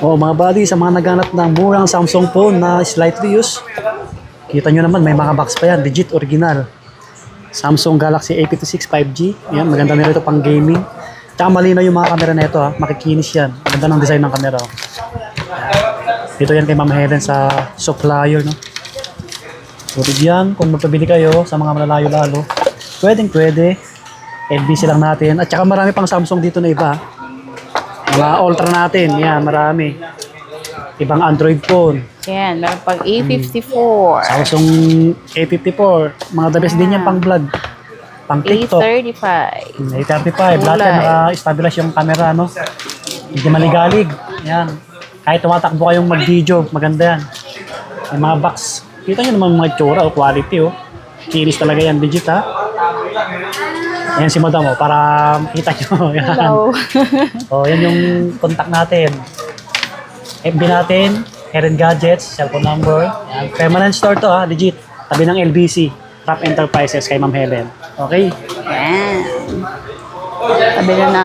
Oh, mga buddy, sa mga naghanap ng murang Samsung phone na slightly used, kita nyo naman, may mga box pa yan, legit original. Samsung Galaxy A56 5G. Yan, maganda nito pang gaming. Tsaka malinaw yung mga camera nito ha, makikinis yan. Maganda ng design ng camera. Dito yan kay Ma'am Helen sa supplier, no. Tulad yan, kung magpabili kayo sa mga malalayo lalo, pwede. LBC lang natin. At saka marami pang Samsung dito na iba. Mga Ultra natin, yan, marami. Ibang Android phone. Yan, meron pang A54. Samsung A54. Mga the best din yan pang vlog. Pang TikTok. A35. A35. Lahat yan naka-stabilize yung camera, no? Hindi maligalig. Yan. Kahit tumatakbo kayong mag-video, maganda yan. May mga box. Kita nyo naman mga itsura o quality, oh. Kinis talaga yan, legit, ha? Ayan si Madam, oh, para makita nyo. Yan. Hello. Oh, yan yung contact natin. FB natin, Helen Gadgets, cellphone number. Yan. Permanent store to, ha? Legit. Tabi ng LBC, Top Enterprises kay Ma'am Helen. Okay? Yan. Tabi na